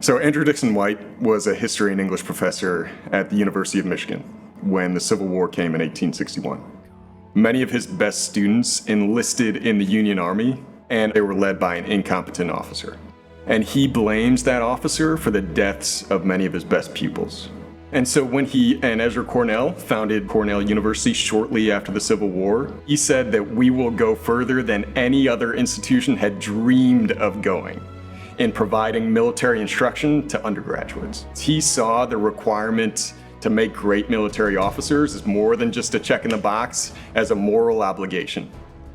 So Andrew Dixon White was a history and English professor at the University of Michigan when the Civil War came in 1861. Many of his best students enlisted in the Union Army, and they were led by an incompetent officer. And he blames that officer for the deaths of many of his best pupils. And so when he and Ezra Cornell founded Cornell University shortly after the Civil War, he said that we will go further than any other institution had dreamed of going in providing military instruction to undergraduates. He saw the requirement to make great military officers as more than just a check in the box, as a moral obligation,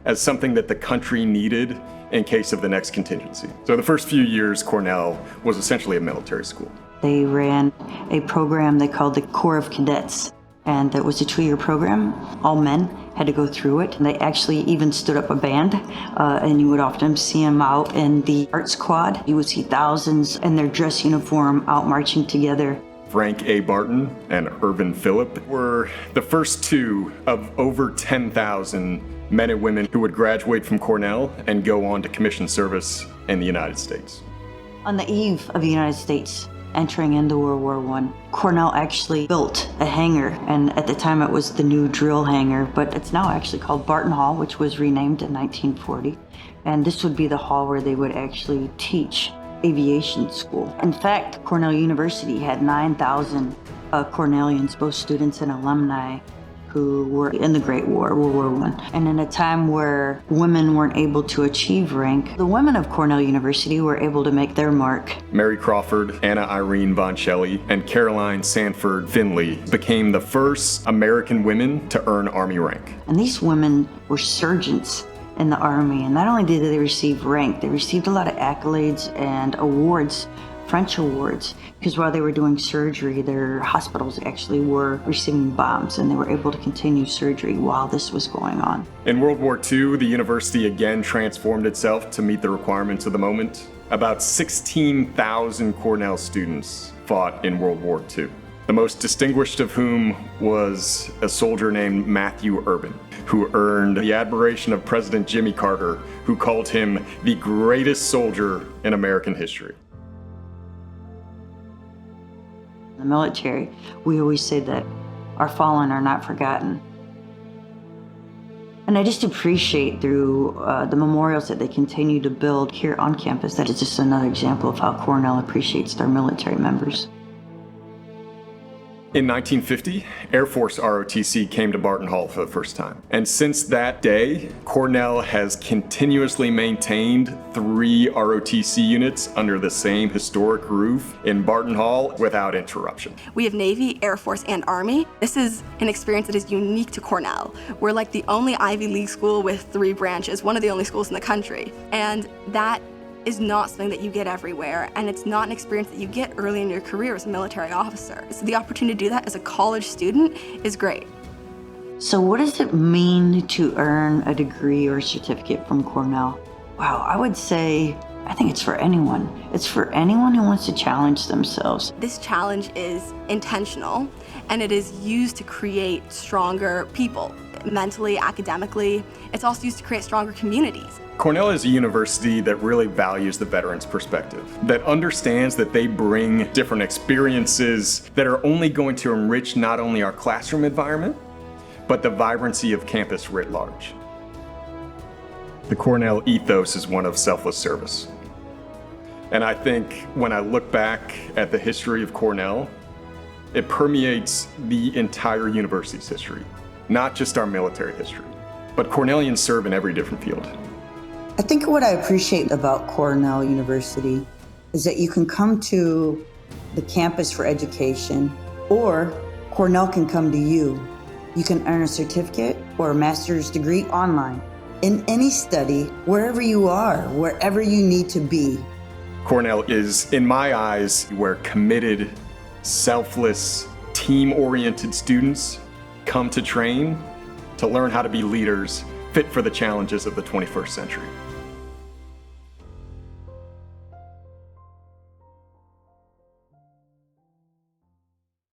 as something that the country needed in case of the next contingency. So the first few years, Cornell was essentially a military school. They ran a program they called the Corps of Cadets, and that was a 2-year program. All men had to go through it, and they actually even stood up a band, and you would often see them out in the art squad. You would see thousands in their dress uniform out marching together. Frank A. Barton and Irvin Phillip were the first two of over 10,000 men and women who would graduate from Cornell and go on to commissioned service in the United States. On the eve of the United States entering into World War I, Cornell actually built a hangar, and at the time it was the new drill hangar, but it's now actually called Barton Hall, which was renamed in 1940. And this would be the hall where they would actually teach aviation school. In fact, Cornell University had 9,000 Cornellians, both students and alumni, who were in the Great War, World War I. And in a time where women weren't able to achieve rank, the women of Cornell University were able to make their mark. Mary Crawford, Anna Irene Von Shelley, and Caroline Sanford Finley became the first American women to earn Army rank. And these women were surgeons in the Army, and not only did they receive rank, they received a lot of accolades and awards, French awards, because while they were doing surgery, their hospitals actually were receiving bombs, and they were able to continue surgery while this was going on. In World War II, the university again transformed itself to meet the requirements of the moment. About 16,000 Cornell students fought in World War II, the most distinguished of whom was a soldier named Matthew Urban, who earned the admiration of President Jimmy Carter, who called him the greatest soldier in American history. In the military, we always say that our fallen are not forgotten. And I just appreciate through the memorials that they continue to build here on campus that it's just another example of how Cornell appreciates their military members. In 1950, Air Force ROTC came to Barton Hall for the first time. And since that day, Cornell has continuously maintained 3 ROTC units under the same historic roof in Barton Hall without interruption. We have Navy, Air Force, and Army. This is an experience that is unique to Cornell. We're like the only Ivy League school with 3 branches, one of the only schools in the country. And that is not something that you get everywhere, and it's not an experience that you get early in your career as a military officer. So the opportunity to do that as a college student is great. So what does it mean to earn a degree or a certificate from Cornell? Wow, I would say, I think it's for anyone. It's for anyone who wants to challenge themselves. This challenge is intentional, and it is used to create stronger people, mentally, academically. It's also used to create stronger communities. Cornell is a university that really values the veterans' perspective, that understands that they bring different experiences that are only going to enrich not only our classroom environment, but the vibrancy of campus writ large. The Cornell ethos is one of selfless service. And I think when I look back at the history of Cornell, it permeates the entire university's history, not just our military history. But Cornellians serve in every different field. I think what I appreciate about Cornell University is that you can come to the campus for education, or Cornell can come to you. You can earn a certificate or a master's degree online, in any study, wherever you are, wherever you need to be. Cornell is, in my eyes, where committed, selfless, team-oriented students come to train, to learn how to be leaders fit for the challenges of the 21st century.